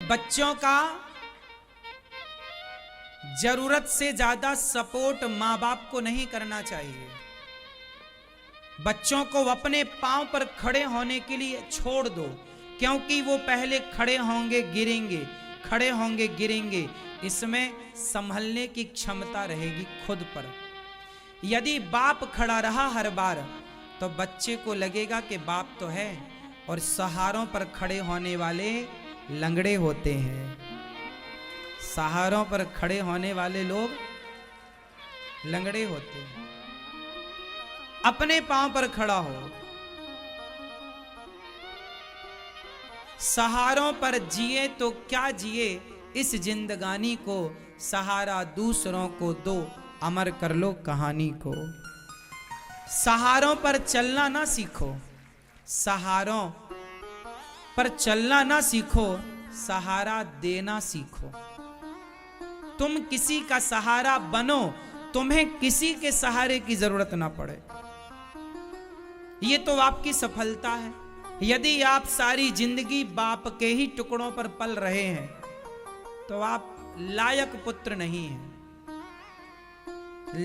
बच्चों का जरूरत से ज्यादा सपोर्ट मां बाप को नहीं करना चाहिए। बच्चों को अपने पांव पर खड़े होने के लिए छोड़ दो, क्योंकि वो पहले खड़े होंगे गिरेंगे, खड़े होंगे गिरेंगे। इसमें संभलने की क्षमता रहेगी खुद पर। यदि बाप खड़ा रहा हर बार तो बच्चे को लगेगा कि बाप तो है, और सहारों पर खड़े होने वाले लंगड़े होते हैं। सहारों पर खड़े होने वाले लोग लंगड़े होते हैं। अपने पांव पर खड़ा हो। सहारों पर जिए तो क्या जिए, इस जिंदगानी को सहारा दूसरों को दो, अमर कर लो कहानी को। सहारों पर चलना ना सीखो, सहारों पर चलना ना सीखो, सहारा देना सीखो। तुम किसी का सहारा बनो, तुम्हें किसी के सहारे की जरूरत ना पड़े। ये तो आपकी सफलता है। यदि आप सारी जिंदगी बाप के ही टुकड़ों पर पल रहे हैं तो आप लायक पुत्र नहीं हैं।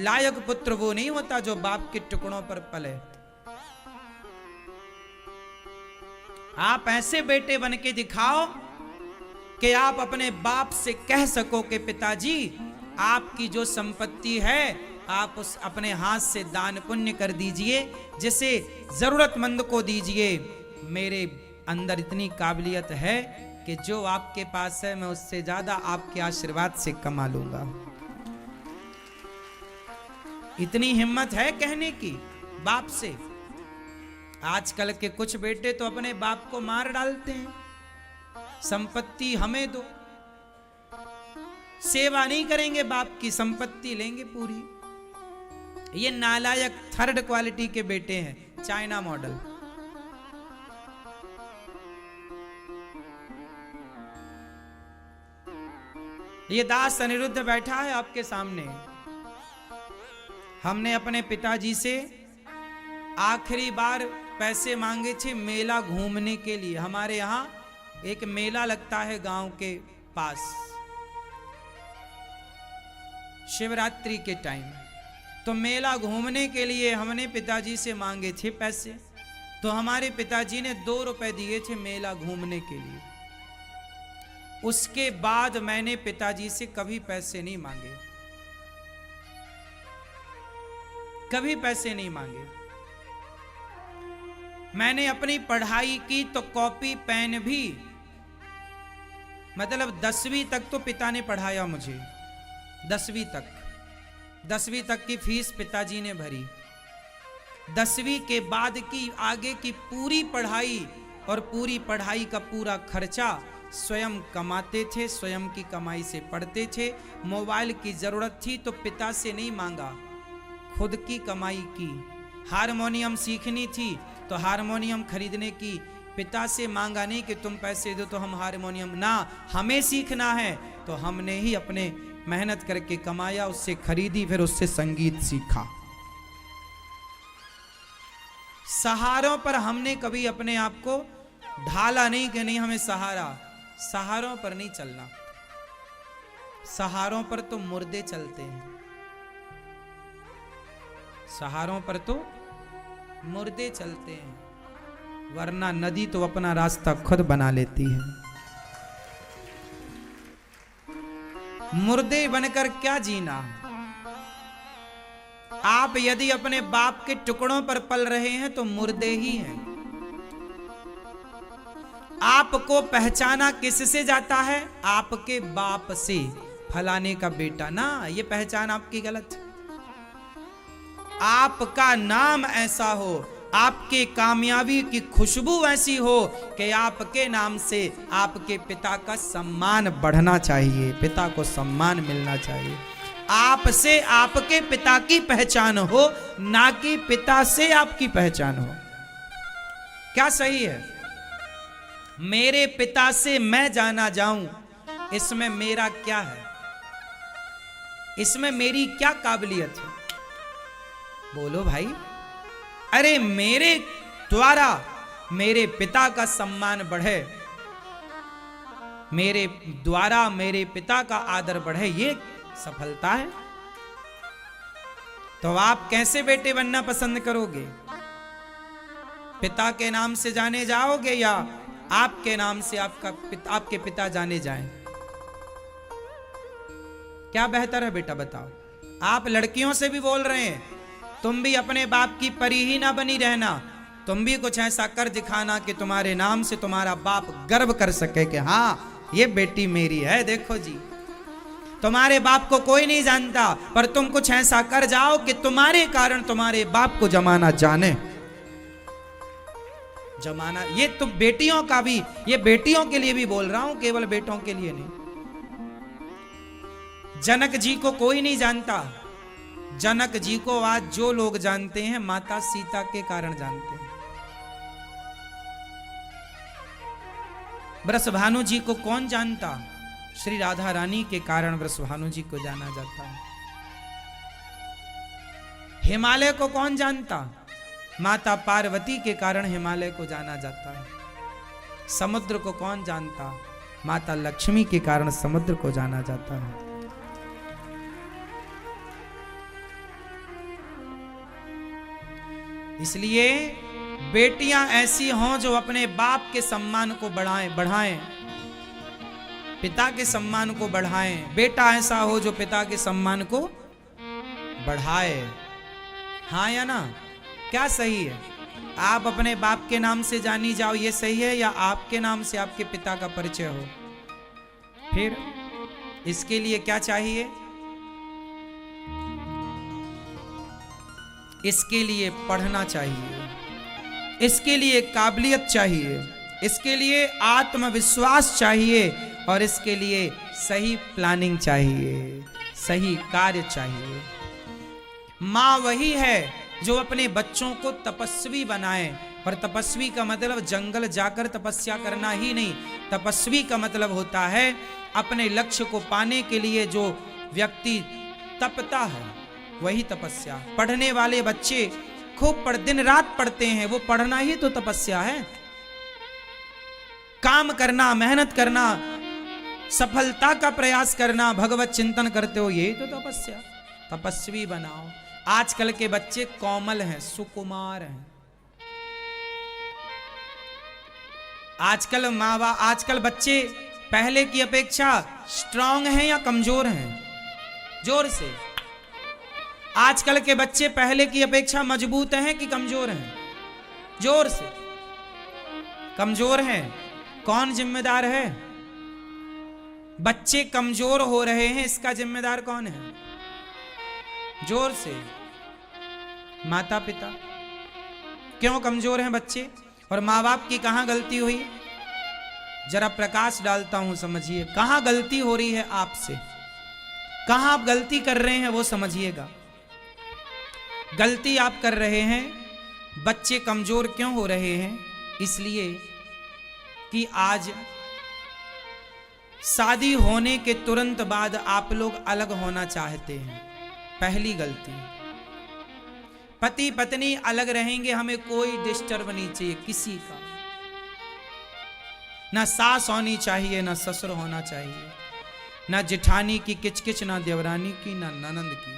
लायक पुत्र वो नहीं होता जो बाप के टुकड़ों पर पले। आप ऐसे बेटे बन के दिखाओ कि आप अपने बाप से कह सको कि पिताजी आपकी जो संपत्ति है आप उस अपने हाथ से दान पुण्य कर दीजिए, जिसे जरूरतमंद को दीजिए। मेरे अंदर इतनी काबिलियत है कि जो आपके पास है मैं उससे ज्यादा आपके आशीर्वाद से कमा लूंगा। इतनी हिम्मत है कहने की बाप से। आजकल के कुछ बेटे तो अपने बाप को मार डालते हैं, संपत्ति हमें दो। सेवा नहीं करेंगे बाप की, संपत्ति लेंगे पूरी। ये नालायक थर्ड क्वालिटी के बेटे हैं, चाइना मॉडल। ये दास अनिरुद्ध बैठा है आपके सामने। हमने अपने पिताजी से आखिरी बार पैसे मांगे थे मेला घूमने के लिए। हमारे यहां एक मेला लगता है गांव के पास शिवरात्रि के टाइम। तो मेला घूमने के लिए हमने पिताजी से मांगे थे पैसे। तो हमारे पिताजी ने 2 रुपए दिए थे मेला घूमने के लिए। उसके बाद मैंने पिताजी से कभी पैसे नहीं मांगे, कभी पैसे नहीं मांगे। मैंने अपनी पढ़ाई की तो कॉपी पेन भी, मतलब 10वीं तक तो पिता ने पढ़ाया मुझे। 10वीं तक की फीस पिताजी ने भरी। 10वीं के बाद की आगे की पूरी पढ़ाई और पूरी पढ़ाई का पूरा खर्चा स्वयं कमाते थे, स्वयं की कमाई से पढ़ते थे। मोबाइल की जरूरत थी तो पिता से नहीं मांगा, खुद की कमाई की। हारमोनियम सीखनी थी तो हारमोनियम खरीदने की पिता से मांगा नहीं कि तुम पैसे दो तो हम हारमोनियम, ना, हमें सीखना है तो हमने ही अपने मेहनत करके कमाया, उससे खरीदी, फिर उससे संगीत सीखा। सहारों पर हमने कभी अपने आप को ढाला नहीं कि नहीं हमें सहारा। सहारों पर नहीं चलना। सहारों पर तो मुर्दे चलते हैं। सहारों पर तो मुर्दे चलते हैं, वरना नदी तो अपना रास्ता खुद बना लेती है। मुर्दे बनकर क्या जीना। आप यदि अपने बाप के टुकड़ों पर पल रहे हैं तो मुर्दे ही हैं। आपको पहचाना किससे जाता है? आपके बाप से। फलाने का बेटा, ना, ये पहचान आपकी गलत। आपका नाम ऐसा हो, आपके कामयाबी की खुशबू ऐसी हो कि आपके नाम से आपके पिता का सम्मान बढ़ना चाहिए, पिता को सम्मान मिलना चाहिए। आपसे आपके पिता की पहचान हो, ना कि पिता से आपकी पहचान हो। क्या सही है? मेरे पिता से मैं जाना जाऊं, इसमें मेरा क्या है? इसमें मेरी क्या काबिलियत है? बोलो भाई। अरे मेरे द्वारा मेरे पिता का सम्मान बढ़े, मेरे द्वारा मेरे पिता का आदर बढ़े, ये सफलता है। तो आप कैसे बेटे बनना पसंद करोगे? पिता के नाम से जाने जाओगे या आपके नाम से आपके पिता जाने जाएं? क्या बेहतर है बेटा बताओ? आप लड़कियों से भी बोल रहे हैं, तुम भी अपने बाप की परी ही ना बनी रहना, तुम भी कुछ ऐसा कर दिखाना कि तुम्हारे नाम से तुम्हारा बाप गर्व कर सके कि हाँ ये बेटी मेरी है। देखो जी, तुम्हारे बाप को कोई नहीं जानता, पर तुम कुछ ऐसा कर जाओ कि तुम्हारे कारण तुम्हारे बाप को जमाना जाने। जमाना, ये तो बेटियों का भी, ये बेटियों के लिए भी बोल रहा हूं, केवल बेटों के लिए नहीं। जनक जी को कोई नहीं जानता। जनक जी को आज जो लोग जानते हैं माता सीता के कारण जानते हैं। वृषभानु जी को कौन जानता? श्री राधा रानी के कारण वृषभानु जी को जाना जाता है। हिमालय को कौन जानता? माता पार्वती के कारण हिमालय को जाना जाता है। समुद्र को कौन जानता? माता लक्ष्मी के कारण समुद्र को जाना जाता है। इसलिए बेटियां ऐसी हों जो अपने बाप के सम्मान को बढ़ाएं, पिता के सम्मान को बढ़ाएं। बेटा ऐसा हो जो पिता के सम्मान को बढ़ाए। हाँ या ना? क्या सही है? आप अपने बाप के नाम से जानी जाओ, ये सही है, या आपके नाम से आपके पिता का परिचय हो? फिर इसके लिए क्या चाहिए? इसके लिए पढ़ना चाहिए, इसके लिए काबिलियत चाहिए, इसके लिए आत्मविश्वास चाहिए, और इसके लिए सही प्लानिंग चाहिए, सही कार्य चाहिए। माँ वही है जो अपने बच्चों को तपस्वी बनाए, और तपस्वी का मतलब जंगल जाकर तपस्या करना ही नहीं। तपस्वी का मतलब होता है अपने लक्ष्य को पाने के लिए जो व्यक्ति तपता है, वही तपस्या। पढ़ने वाले बच्चे खूब दिन रात पढ़ते हैं, वो पढ़ना ही तो तपस्या है। काम करना, मेहनत करना, सफलता का प्रयास करना, भगवत चिंतन करते हो, यही तो तपस्या। तपस्वी बनाओ। आजकल के बच्चे कोमल हैं, सुकुमार हैं। आजकल बच्चे पहले की अपेक्षा स्ट्रांग हैं या कमजोर हैं? जोर से। आजकल के बच्चे पहले की अपेक्षा मजबूत हैं कि कमजोर हैं? जोर से। कमजोर हैं। कौन जिम्मेदार है? बच्चे कमजोर हो रहे हैं, इसका जिम्मेदार कौन है? जोर से। माता पिता। क्यों कमजोर हैं बच्चे? और माँ बाप की कहां गलती हुई? जरा प्रकाश डालता हूं, समझिए कहां गलती हो रही है आपसे, कहां आप गलती कर रहे हैं वो समझिएगा। गलती आप कर रहे हैं, बच्चे कमजोर क्यों हो रहे हैं? इसलिए कि आज शादी होने के तुरंत बाद आप लोग अलग होना चाहते हैं। पहली गलती। पति पत्नी अलग रहेंगे, हमें कोई डिस्टर्ब नहीं चाहिए किसी का। ना सास होनी चाहिए, ना ससुर होना चाहिए, ना जिठानी की किचकिच, ना देवरानी की, ना ननंद की।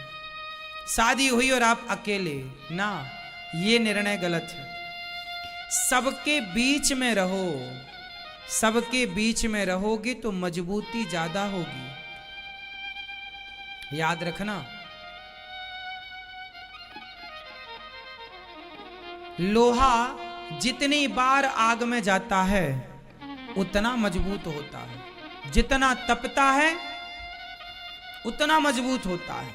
शादी हुई और आप अकेले, ना, ये निर्णय गलत है। सबके बीच में रहो। सबके बीच में रहोगे तो मजबूती ज्यादा होगी। याद रखना। लोहा जितनी बार आग में जाता है उतना मजबूत होता है, जितना तपता है उतना मजबूत होता है।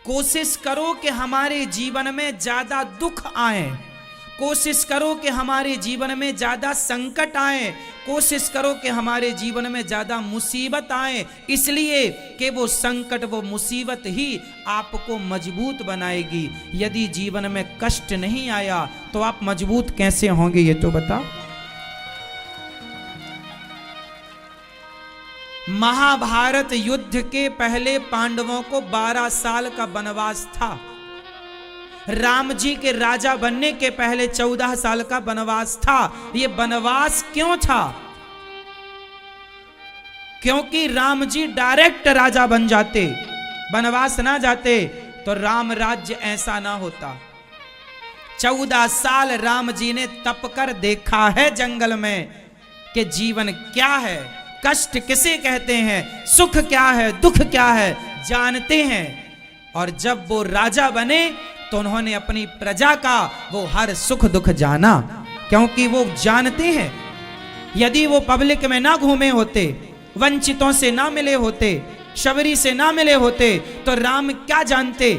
कोशिश करो कि हमारे जीवन में ज्यादा दुख आए, कोशिश करो कि हमारे जीवन में ज्यादा संकट आए, कोशिश करो कि हमारे जीवन में ज्यादा मुसीबत आए, इसलिए कि वो संकट, वो मुसीबत ही आपको मजबूत बनाएगी। यदि जीवन में कष्ट नहीं आया तो आप मजबूत कैसे होंगे, ये तो बताओ। महाभारत युद्ध के पहले पांडवों को 12 साल का वनवास था। राम जी के राजा बनने के पहले 14 साल का वनवास था। ये वनवास क्यों था? क्योंकि राम जी डायरेक्ट राजा बन जाते, वनवास ना जाते, तो राम राज्य ऐसा ना होता। 14 साल राम जी ने तप कर देखा है जंगल में कि जीवन क्या है, कष्ट किसे कहते हैं, सुख क्या है, दुख क्या है, जानते हैं। और जब वो राजा बने तो उन्होंने अपनी प्रजा का वो हर सुख दुख जाना, क्योंकि वो जानते हैं यदि वो पब्लिक में ना घूमे होते, वंचितों से ना मिले होते, शबरी से ना मिले होते, तो राम क्या जानते।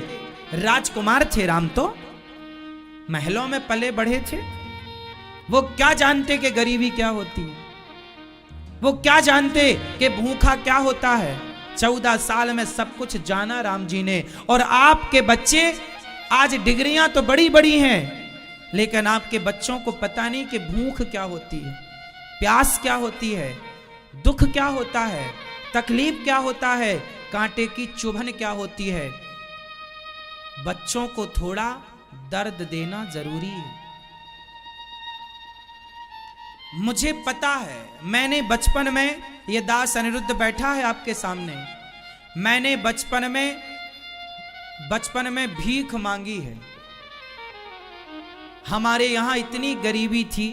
राजकुमार थे राम, तो महलों में पले बढ़े थे, वो क्या जानते कि गरीबी क्या होती है, वो क्या जानते कि भूखा क्या होता है। 14 साल में सब कुछ जाना राम जी ने। और आपके बच्चे आज डिग्रियां तो बड़ी बड़ी हैं, लेकिन आपके बच्चों को पता नहीं कि भूख क्या होती है, प्यास क्या होती है, दुख क्या होता है, तकलीफ क्या होता है, कांटे की चुभन क्या होती है। बच्चों को थोड़ा दर्द देना जरूरी है। मुझे पता है, मैंने बचपन में, ये दास अनिरुद्ध बैठा है आपके सामने, मैंने बचपन में भीख मांगी है। हमारे यहां इतनी गरीबी थी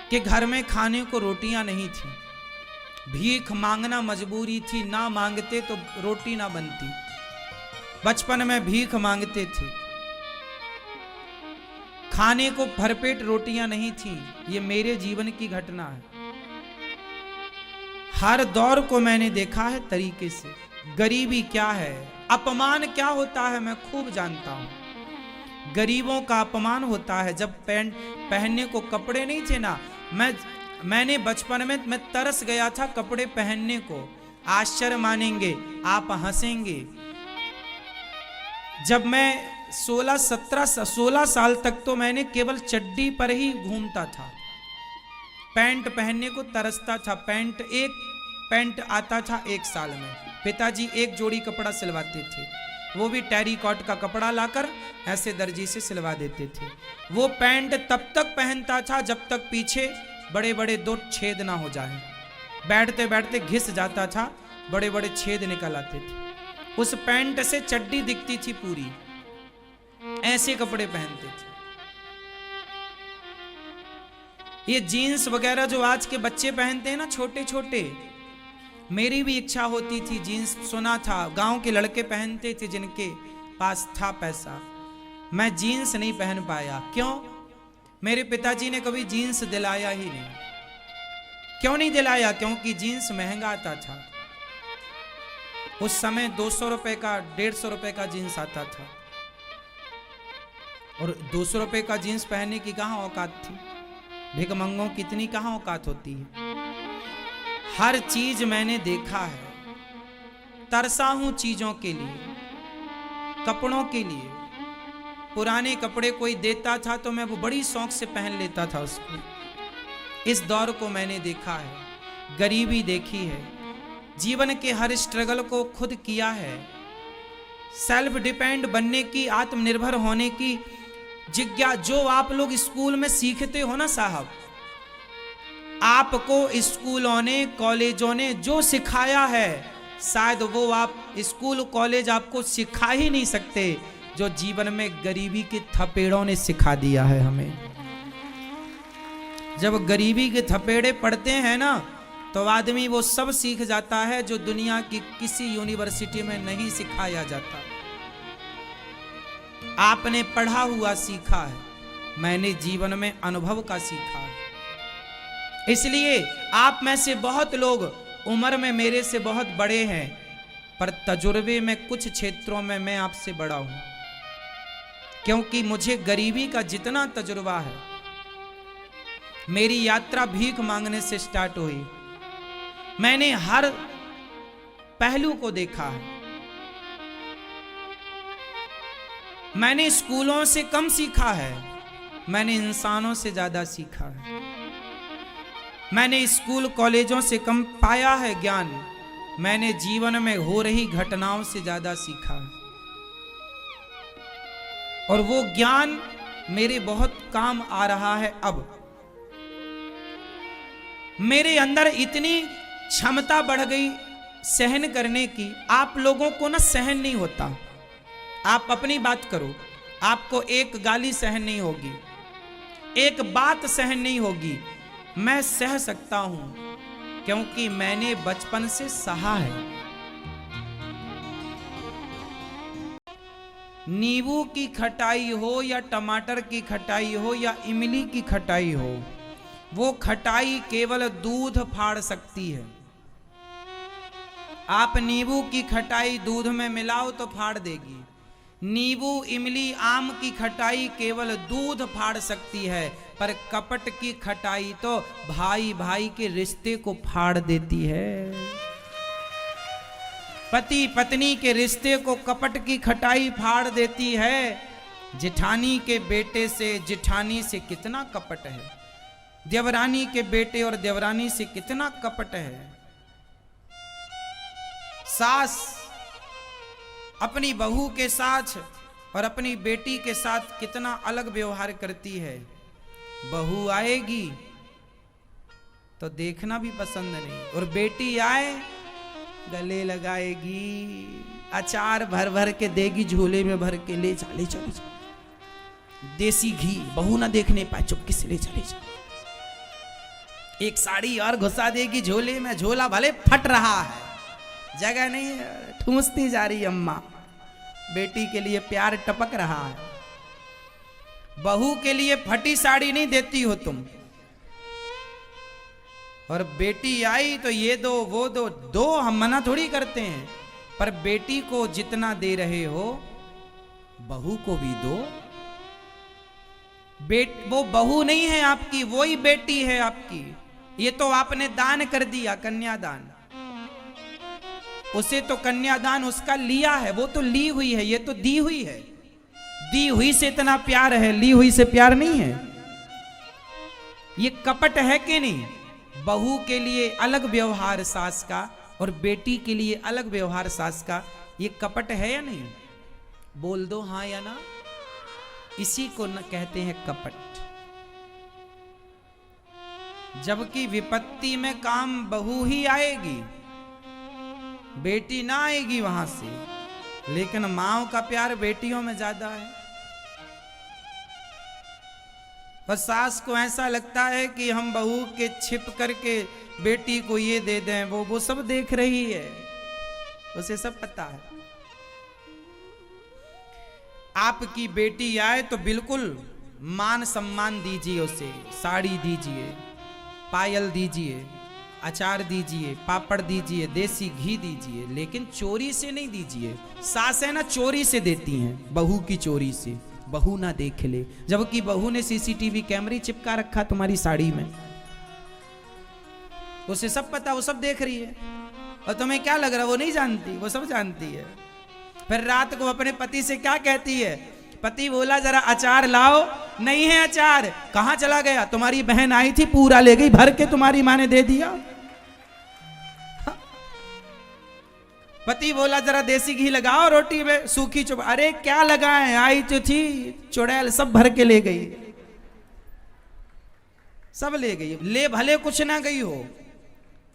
कि घर में खाने को रोटियां नहीं थी, भीख मांगना मजबूरी थी, ना मांगते तो रोटी ना बनती। बचपन में भीख मांगते थे, खाने को भरपेट रोटियां नहीं थी। ये मेरे जीवन की घटना है, हर दौर को मैंने देखा है तरीके से। गरीबी क्या है, अपमान क्या होता है, मैं खूब जानता हूं। गरीबों का अपमान होता है जब पैंट पहनने को कपड़े नहीं थे ना। मैंने बचपन में मैं तरस गया था कपड़े पहनने को। आश्चर्य मानेंगे आप, हंसेंगे। जब मैं 16 साल तक तो मैंने केवल चड्डी पर ही घूमता था, पैंट पहनने को तरसता था। एक पैंट आता था 1 साल में, पिताजी एक जोड़ी कपड़ा सिलवाते थे, वो भी टेरिकॉट का कपड़ा लाकर ऐसे दर्जी से सिलवा देते थे। वो पैंट तब तक पहनता था जब तक पीछे बड़े बड़े 2 छेद ना हो जाए। बैठते बैठते घिस जाता था, बड़े बड़े छेद निकल आते थे। उस पैंट से चड्डी दिखती थी पूरी, ऐसे कपड़े पहनते थे। ये जीन्स वगैरह जो आज के बच्चे पहनते हैं ना, छोटे छोटे, मेरी भी इच्छा होती थी जीन्स। सुना था गांव के लड़के पहनते थे जिनके पास था पैसा, मैं जीन्स नहीं पहन पाया। क्यों? मेरे पिताजी ने कभी जीन्स दिलाया ही नहीं। क्यों नहीं दिलाया? क्योंकि जीन्स महंगा आता था। उस समय 200 रुपए का, 150 रुपए का जीन्स आता था, और 200 रुपए का जीन्स पहनने की कहां औकात थी। भिखमंगों की इतनी कहां औकात होती है। हर चीज मैंने देखा है, तरसा हूं चीजों के लिए, कपड़ों के लिए। पुराने कपड़े कोई देता था तो मैं वो बड़ी शौक से पहन लेता था उसको। इस दौर को मैंने देखा है, गरीबी देखी है, जीवन के हर स्ट्रगल को खुद किया है। सेल्फ डिपेंड बनने की, आत्मनिर्भर होने की जिज्ञासा जो आप लोग स्कूल में सीखते हो ना साहब, आपको स्कूलों ने, कॉलेजों ने जो सिखाया है, शायद वो आप स्कूल कॉलेज आपको सिखा ही नहीं सकते जो जीवन में गरीबी के थपेड़ों ने सिखा दिया है हमें। जब गरीबी के थपेड़े पड़ते हैं ना, तो आदमी वो सब सीख जाता है जो दुनिया की किसी यूनिवर्सिटी में नहीं सिखाया जाता। आपने पढ़ा हुआ सीखा है, मैंने जीवन में अनुभव का सीखा है। इसलिए आप में से बहुत लोग उम्र में मेरे से बहुत बड़े हैं, पर तजुर्बे में कुछ क्षेत्रों में मैं आपसे बड़ा हूं, क्योंकि मुझे गरीबी का जितना तजुर्बा है, मेरी यात्रा भीख मांगने से स्टार्ट हुई। मैंने हर पहलू को देखा है। मैंने स्कूलों से कम सीखा है, मैंने इंसानों से ज्यादा सीखा है। मैंने स्कूल कॉलेजों से कम पाया है ज्ञान, मैंने जीवन में हो रही घटनाओं से ज्यादा सीखा है। और वो ज्ञान मेरे बहुत काम आ रहा है। अब मेरे अंदर इतनी क्षमता बढ़ गई सहन करने की। आप लोगों को ना सहन नहीं होता। आप अपनी बात करो, आपको एक गाली सहन नहीं होगी, एक बात सहन नहीं होगी। मैं सह सकता हूं क्योंकि मैंने बचपन से सहा है। नींबू की खटाई हो या टमाटर की खटाई हो या इमली की खटाई हो, वो खटाई केवल दूध फाड़ सकती है। आप नींबू की खटाई दूध में मिलाओ तो फाड़ देगी। नींबू, इमली, आम की खटाई केवल दूध फाड़ सकती है, पर कपट की खटाई तो भाई भाई के रिश्ते को फाड़ देती है। पति पत्नी के रिश्ते को कपट की खटाई फाड़ देती है। जेठानी के बेटे से जेठानी से कितना कपट है, देवरानी के बेटे और देवरानी से कितना कपट है। सास अपनी बहू के साथ और अपनी बेटी के साथ कितना अलग व्यवहार करती है। बहू आएगी तो देखना भी पसंद नहीं, और बेटी आए गले लगाएगी, अचार भर भर के देगी, झोले में भर के ले जा, ले जा, ले जा। देसी घी बहू ना देखने पाए, चुपके से ले जा, ले जा। एक साड़ी और घुसा देगी झोले में, झोला भले फट रहा है, जगह नहीं है, ठूंसती जा रही अम्मा। बेटी के लिए प्यार टपक रहा है। बहू के लिए फटी साड़ी नहीं देती हो तुम, और बेटी आई तो ये दो वो दो, दो हम मना थोड़ी करते हैं, पर बेटी को जितना दे रहे हो बहू को भी दो। वो बहू नहीं है आपकी, वो ही बेटी है आपकी। ये तो आपने दान कर दिया, कन्यादान। उसे तो कन्यादान उसका लिया है, वो तो ली हुई है, ये तो दी हुई है। दी हुई से इतना प्यार है, ली हुई से प्यार नहीं है। ये कपट है कि नहीं? बहू के लिए अलग व्यवहार सास का, और बेटी के लिए अलग व्यवहार सास का। ये कपट है या नहीं? बोल दो हाँ या ना। इसी को न कहते हैं कपट। जबकि विपत्ति में काम बहू ही आएगी, बेटी ना आएगी वहां से। लेकिन माओ का प्यार बेटियों में ज्यादा है। और सास को ऐसा लगता है कि हम बहू के छिप करके बेटी को ये दे दें, वो सब देख रही है, उसे सब पता है। आपकी बेटी आए तो बिल्कुल मान सम्मान दीजिए उसे, साड़ी दीजिए, पायल दीजिए, अचार दीजिए, पापड़ दीजिए, देसी घी दीजिए, लेकिन चोरी से नहीं दीजिए। सासें ना चोरी से देती हैं, बहू की चोरी से, बहू ना देख ले। जबकि बहू ने सीसीटीवी कैमरे चिपका रखा तुम्हारी साड़ी में, उसे सब पता, वो सब देख रही है। और तुम्हें क्या लग रहा है वो नहीं जानती? वो सब जानती है। फिर रात को अपने पति से क्या कहती है? पति बोला जरा अचार लाओ, नहीं है अचार, कहां चला गया? तुम्हारी बहन आई थी, पूरा ले गई, भर के तुम्हारी मां ने दे दिया। पति बोला जरा देसी घी लगाओ रोटी में, सूखी चुप, अरे क्या लगाए, आई तो थी चुड़ैल, सब भर के ले गई, सब ले गई। ले भले कुछ ना गई हो,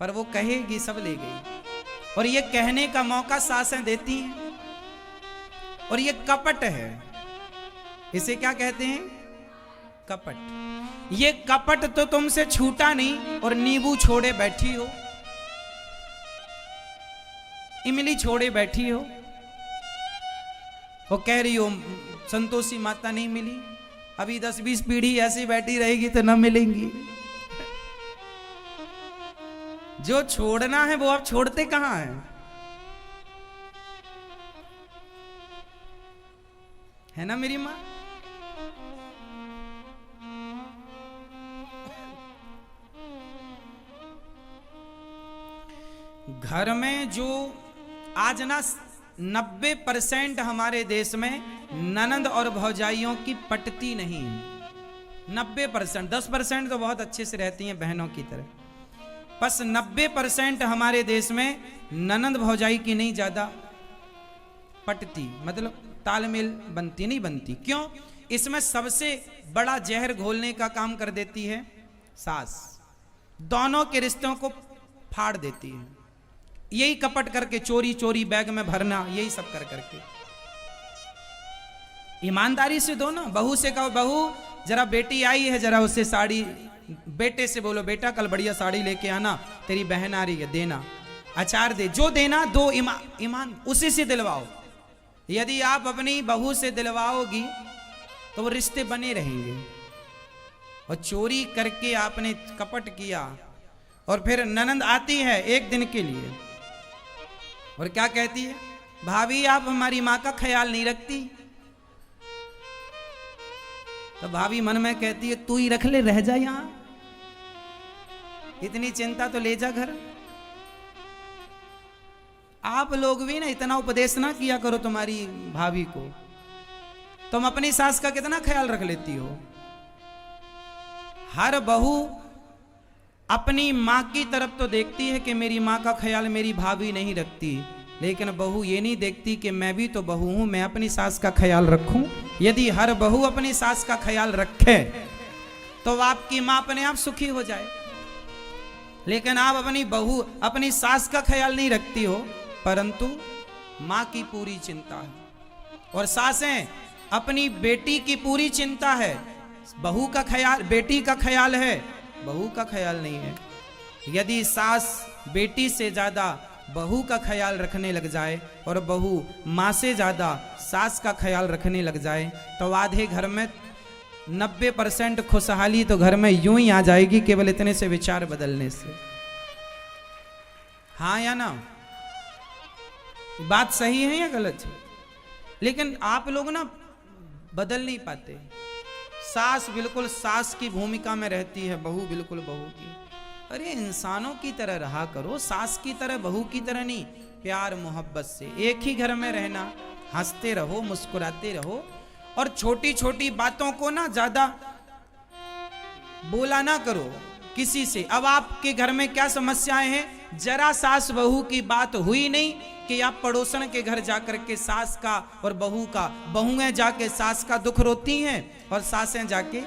पर वो कहेगी सब ले गई। और ये कहने का मौका सासें देती हैं। और ये कपट है, इसे क्या कहते हैं? कपट। ये कपट तो तुमसे छूटा नहीं, और नींबू छोड़े बैठी हो, इमली छोड़े बैठी हो, वो कह रही हो संतोषी माता नहीं मिली, अभी 10-20 पीढ़ी ऐसी बैठी रहेगी तो न मिलेंगी। जो छोड़ना है वो आप छोड़ते कहां हैं? है ना मेरी मां? घर में जो आज ना 90% हमारे देश में ननंद और भौजाइयों की पटती नहीं। 90%, 10% तो बहुत अच्छे से रहती हैं बहनों की तरह, बस 90% हमारे देश में ननंद भौजाई की नहीं ज्यादा पटती, मतलब तालमेल बनती नहीं बनती। क्यों? इसमें सबसे बड़ा जहर घोलने का काम कर देती है सास। दोनों के रिश्तों को फाड़ देती है। यही कपट करके, चोरी चोरी बैग में भरना, यही सब कर करके। ईमानदारी से दो ना। बहू से कहो, बहू जरा बेटी आई है, जरा उससे साड़ी, बेटे से बोलो बेटा कल बढ़िया साड़ी लेके आना, तेरी बहन आ रही है, देना, अचार दे, जो देना दो, ईमान उसी से दिलवाओ। यदि आप अपनी बहू से दिलवाओगी तो वो रिश्ते बने रहेंगे। और चोरी करके आपने कपट किया और फिर ननंद आती है एक दिन के लिए और क्या कहती है, भाभी आप हमारी मां का ख्याल नहीं रखती। तो भाभी मन में कहती है तू ही रख ले, रह जा यहां, इतनी चिंता तो ले जा घर। आप लोग भी ना इतना उपदेश ना किया करो तुम्हारी भाभी को। तुम अपनी सास का कितना ख्याल रख लेती हो। हर बहू अपनी मां की तरफ तो देखती है कि मेरी मां का ख्याल मेरी भाभी नहीं रखती, लेकिन बहू ये नहीं देखती कि मैं भी तो बहू हूं, मैं अपनी सास का ख्याल रखूं। यदि हर बहू अपनी सास का ख्याल रखे तो आपकी मां अपने आप सुखी हो जाए। लेकिन आप अपनी बहू, अपनी सास का ख्याल नहीं रखती हो, परंतु मां की पूरी चिंता है। और सासें अपनी बेटी की पूरी चिंता है। बहू का ख्याल, बेटी का ख्याल है, बहू का ख्याल नहीं है। यदि सास बेटी से ज्यादा बहू का ख्याल रखने लग जाए और बहू माँ से ज्यादा सास का ख्याल रखने लग जाए तो आधे घर में 90% खुशहाली तो घर में यूं ही आ जाएगी, केवल इतने से विचार बदलने से। हाँ या ना? बात सही है या गलत है? लेकिन आप लोग ना बदल नहीं पाते। सास बिल्कुल सास की भूमिका में रहती है, बहू बिल्कुल बहू की। अरे इंसानों की तरह रहा करो, सास की तरह बहू की तरह नहीं। प्यार मोहब्बत से एक ही घर में रहना, हंसते रहो, मुस्कुराते रहो और छोटी छोटी बातों को ना ज्यादा बोला ना करो किसी से। अब आपके घर में क्या समस्याएं हैं? जरा सास बहू की बात हुई नहीं कि आप पड़ोसन के घर जाकर के सास का और बहू का, बहुएं जाके सास का दुख रोती हैं और सासें जाके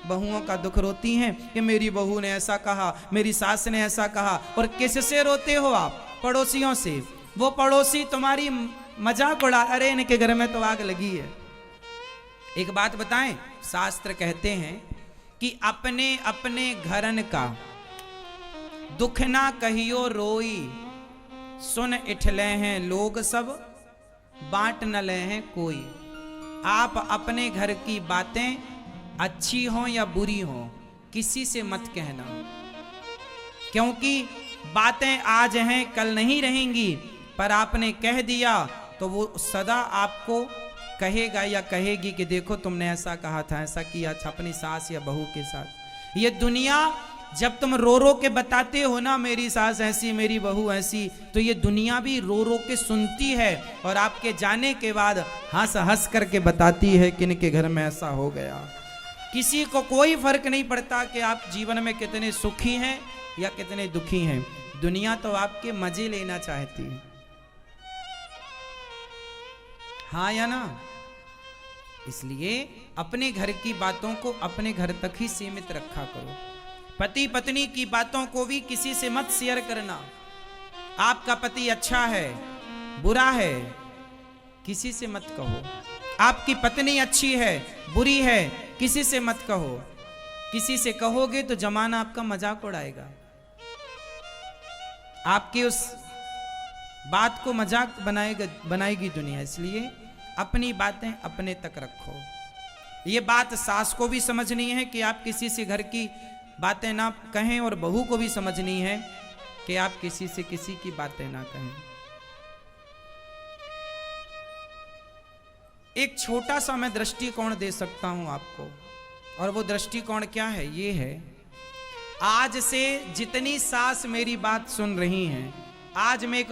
बहुओं का दुख रोती हैं कि मेरी बहू ने ऐसा कहा, मेरी सास ने ऐसा कहा। और किससे रोते हो आप? पड़ोसियों से। वो पड़ोसी तुम्हारी मजाक उड़ा, अरे इनके घर में तो आग लगी है। एक बात बताएं, शास्त्र कहते हैं कि अपने अपने घरन का दुख ना कहियो रोई, सुन इठले हैं लोग सब, बांट न ले हैं कोई। आप अपने घर की बातें अच्छी हो या बुरी हो किसी से मत कहना, क्योंकि बातें आज हैं कल नहीं रहेंगी। पर आपने कह दिया तो वो सदा आपको कहेगा या कहेगी कि देखो तुमने ऐसा कहा था, ऐसा किया था अपनी सास या बहू के साथ। ये दुनिया जब तुम रो रो के बताते हो ना मेरी सास ऐसी, मेरी बहू ऐसी, तो ये दुनिया भी रो रो के सुनती है और आपके जाने के बाद हंस हंस करके बताती है कि इनके घर में ऐसा हो गया। किसी को कोई फर्क नहीं पड़ता कि आप जीवन में कितने सुखी हैं या कितने दुखी हैं। दुनिया तो आपके मजे लेना चाहती है। हाँ या ना? इसलिए अपने घर की बातों को अपने घर तक ही सीमित रखा करो। पति पत्नी की बातों को भी किसी से मत शेयर करना। आपका पति अच्छा है, बुरा है, किसी से मत कहो। आपकी पत्नी अच्छी है, बुरी है, किसी से मत कहो। किसी से कहोगे तो जमाना आपका मजाक उड़ाएगा, आपकी उस बात को मजाक बनाएगी दुनिया। इसलिए अपनी बातें अपने तक रखो। ये बात सास को भी समझनी है कि आप किसी से घर की बातें ना कहें, और बहू को भी समझनी है कि आप किसी से किसी की बातें ना कहें। एक छोटा सा मैं दृष्टिकोण दे सकता हूं आपको, और वो दृष्टिकोण क्या है? ये है, आज से जितनी सास मेरी बात सुन रही हैं, आज मैं एक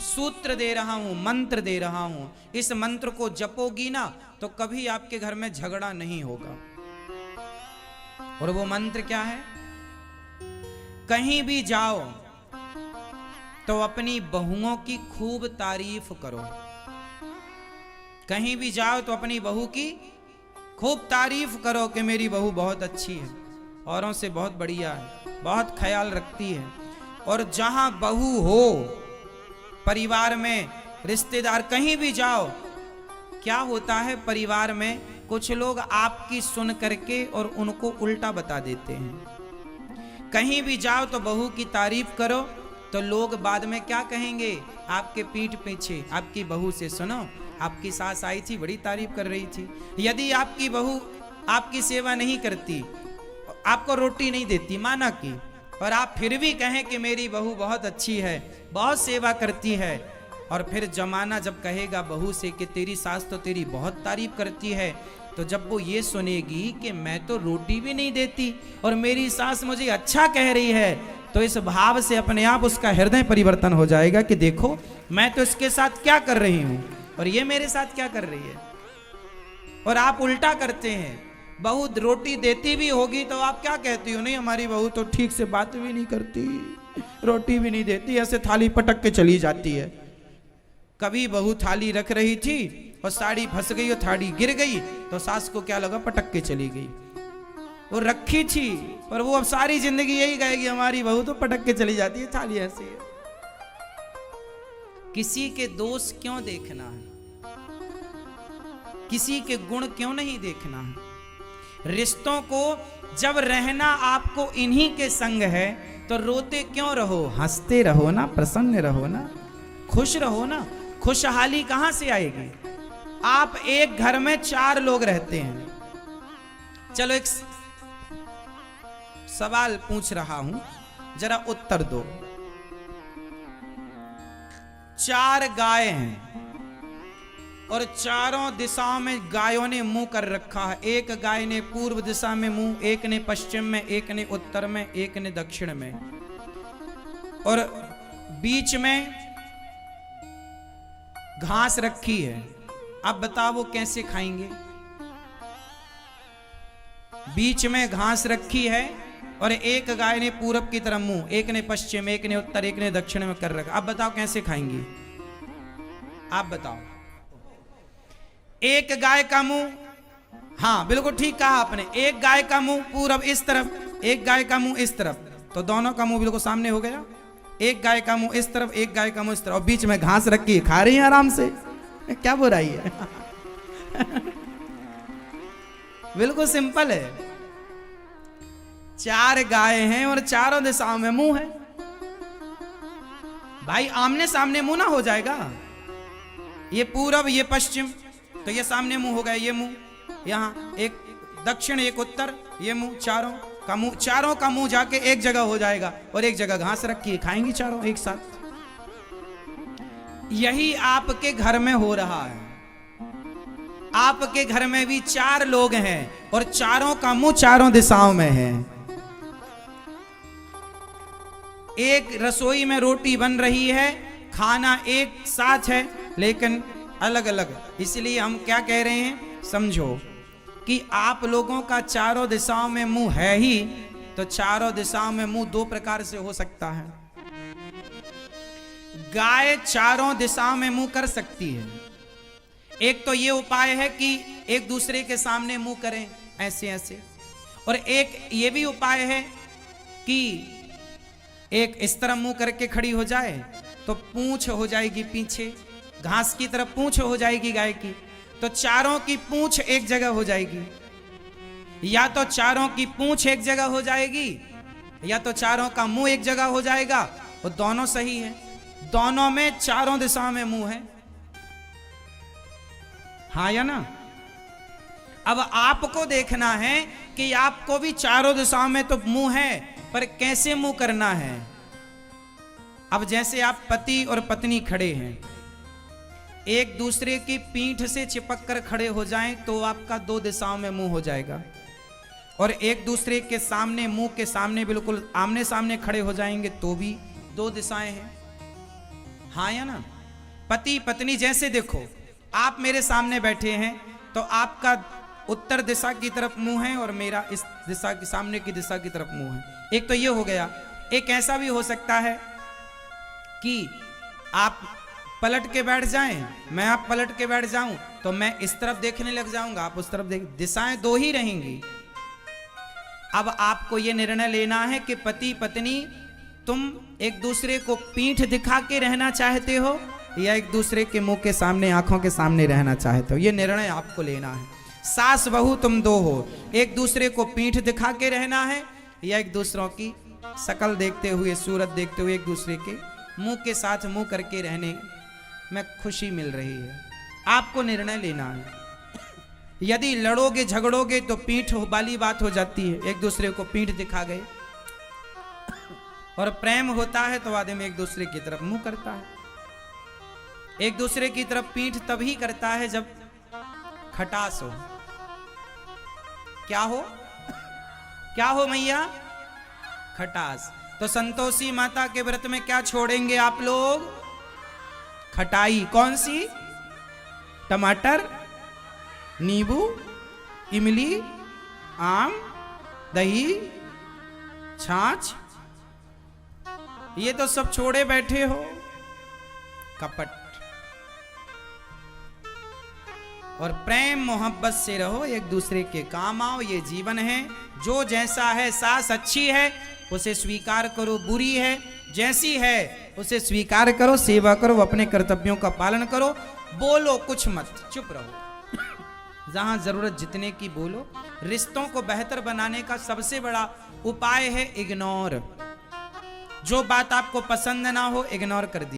सूत्र दे रहा हूं, मंत्र दे रहा हूं। इस मंत्र को जपोगी ना तो कभी आपके घर में झगड़ा नहीं होगा। और वो मंत्र क्या है? कहीं भी जाओ तो अपनी बहुओं की खूब तारीफ करो। कहीं भी जाओ तो अपनी बहू की खूब तारीफ करो कि मेरी बहू बहुत अच्छी है, औरों से बहुत बढ़िया है, बहुत ख्याल रखती है। और जहां बहू हो, परिवार में रिश्तेदार कहीं भी जाओ, क्या होता है परिवार में कुछ लोग आपकी सुन करके और उनको उल्टा बता देते हैं। कहीं भी जाओ तो बहू की तारीफ करो तो लोग बाद में क्या कहेंगे, आपके पीठ पीछे, आपकी बहू से सुनो, आपकी सास आई थी बड़ी तारीफ कर रही थी। यदि आपकी बहू आपकी सेवा नहीं करती, आपको रोटी नहीं देती माना की, और आप फिर भी कहें कि मेरी बहू बहुत अच्छी है, बहुत सेवा करती है, और फिर जमाना जब कहेगा बहू से कि तेरी सास तो तेरी बहुत तारीफ करती है, तो जब वो ये सुनेगी कि मैं तो रोटी भी नहीं देती और मेरी सास मुझे अच्छा कह रही है, तो इस भाव से अपने आप उसका हृदय परिवर्तन हो जाएगा कि देखो मैं तो इसके साथ क्या कर रही हूं और ये मेरे साथ क्या कर रही है। और आप उल्टा करते हैं, बहू रोटी देती भी होगी तो आप क्या कहती हो, नहीं हमारी बहू तो ठीक से बात भी नहीं करती, रोटी भी नहीं देती, ऐसे थाली पटक के चली जाती है। कभी बहू थाली रख रही थी और साड़ी फंस गई और थाली गिर गई, तो सास को क्या लगा, पटक के चली गई। वो रखी थी पर वो अब सारी जिंदगी यही कहेगी हमारी बहू तो पटक के चली जाती है, थाली ऐसी है। किसी के दोष क्यों देखना है, किसी के गुण क्यों नहीं देखना है। रिश्तों को जब रहना आपको इन्हीं के संग है तो रोते क्यों रहो, हंसते रहो ना, प्रसन्न रहो ना, खुश रहो ना। खुशहाली कहां से आएगी। आप एक घर में 4 लोग रहते हैं, चलो एक सवाल पूछ रहा हूं, जरा उत्तर दो। 4 गाय हैं और चारों दिशाओं में गायों ने मुंह कर रखा है। एक गाय ने पूर्व दिशा में मुंह, एक ने पश्चिम में, एक ने उत्तर में, एक ने दक्षिण में, और बीच में घास रखी है। अब बताओ वो कैसे खाएंगे। बीच में घास रखी है और एक गाय ने पूरब की तरफ मुंह, एक ने पश्चिम, एक ने उत्तर, एक ने दक्षिण में कर रखा। अब बताओ कैसे खाएंगी, आप बताओ। एक गाय का मुंह, हाँ बिल्कुल ठीक कहा आपने, एक गाय का मुंह पूरब इस तरफ, एक गाय का मुंह इस तरफ, तो दोनों का मुंह बिल्कुल सामने हो गया। एक गाय का मुंह इस तरफ, एक गाय का मुंह इस तरफ, और बीच में घास रखी, खा रही है आराम से, क्या बुराई है। बिल्कुल सिंपल है। 4 गाय हैं और चारों दिशाओं में मुंह है। भाई आमने सामने मुंह ना हो जाएगा, ये पूरब ये पश्चिम, तो ये सामने मुंह हो गया, ये मुंह यहां, एक दक्षिण एक उत्तर, ये मुंह, चारों का मुंह जाके एक जगह हो जाएगा और एक जगह घास रखी है, खाएंगी चारों एक साथ। यही आपके घर में हो रहा है। आपके घर में भी 4 लोग हैं और चारों का मुंह चारों दिशाओं में है। एक रसोई में रोटी बन रही है, खाना एक साथ है लेकिन अलग अलग। इसलिए हम क्या कह रहे हैं, समझो कि आप लोगों का चारों दिशाओं में मुंह है ही, तो चारों दिशाओं में मुंह 2 प्रकार से हो सकता है। गाय चारों दिशाओं में मुंह कर सकती है। एक तो ये उपाय है कि एक दूसरे के सामने मुंह करें ऐसे ऐसे, और एक ये भी उपाय है कि एक इस तरह मुंह करके खड़ी हो जाए तो पूंछ हो जाएगी पीछे, घास की तरफ पूंछ हो जाएगी गाय की, तो चारों की पूंछ एक जगह हो जाएगी। या तो चारों की पूंछ एक जगह हो जाएगी या तो चारों का मुंह एक जगह हो जाएगा, और दोनों सही है। दोनों में चारों दिशाओं में मुंह है, हाँ या ना। अब आपको देखना है कि आपको भी चारों दिशाओं में तो मुंह है, पर कैसे मुंह करना है। अब जैसे आप पति और पत्नी खड़े हैं, एक दूसरे की पीठ से चिपक कर खड़े हो जाएं तो आपका 2 दिशाओं में मुंह हो जाएगा, और एक दूसरे के सामने, मुंह के सामने बिल्कुल आमने सामने खड़े हो जाएंगे तो भी 2 दिशाएं हैं, हाँ या ना। पति पत्नी जैसे देखो, आप मेरे सामने बैठे हैं तो आपका उत्तर दिशा की तरफ मुंह है और मेरा इस दिशा की, सामने की दिशा की तरफ मुंह है। एक तो ये हो गया। एक ऐसा भी हो सकता है कि आप पलट के बैठ जाएं, मैं आप पलट के बैठ जाऊं, तो मैं इस तरफ देखने लग जाऊंगा, आप उस तरफ देख, दिशाएं 2 ही रहेंगी। अब आपको यह निर्णय लेना है कि पति पत्नी तुम एक दूसरे को पीठ दिखा के रहना चाहते हो या एक दूसरे के मुंह के सामने, आंखों के सामने रहना चाहते हो? ये निर्णय आपको लेना है। सास बहू तुम दो हो, एक दूसरे को पीठ दिखा के रहना है या एक दूसरों की शकल देखते हुए, सूरत देखते हुए एक दूसरे के मुंह के साथ मुंह करके रहने में खुशी मिल रही है। आपको निर्णय लेना है। यदि लड़ोगे झगड़ोगे तो पीठ वाली बात हो जाती है, एक दूसरे को पीठ दिखा गए। और प्रेम होता है तो आदमी एक दूसरे की तरफ मुंह करता है। एक दूसरे की तरफ पीठ तभी करता है जब खटास हो। क्या हो? क्या हो मैया? खटास। तो संतोषी माता के व्रत में क्या छोड़ेंगे आप लोग? खटाई। कौन सी? टमाटर, नींबू, इमली, आम, दही, छाछ, ये तो सब छोड़े बैठे हो। कपट। और प्रेम मोहब्बत से रहो, एक दूसरे के काम आओ। ये जीवन है। जो जैसा है, सास अच्छी है उसे स्वीकार करो, बुरी है जैसी है उसे स्वीकार करो, सेवा करो, अपने कर्तव्यों का पालन करो। बोलो कुछ मत, चुप रहो। जहां जरूरत जितने की बोलो। रिश्तों को बेहतर बनाने का सबसे बड़ा उपाय है इग्नोर। जो बात आपको पसंद ना हो इग्नोर कर दी।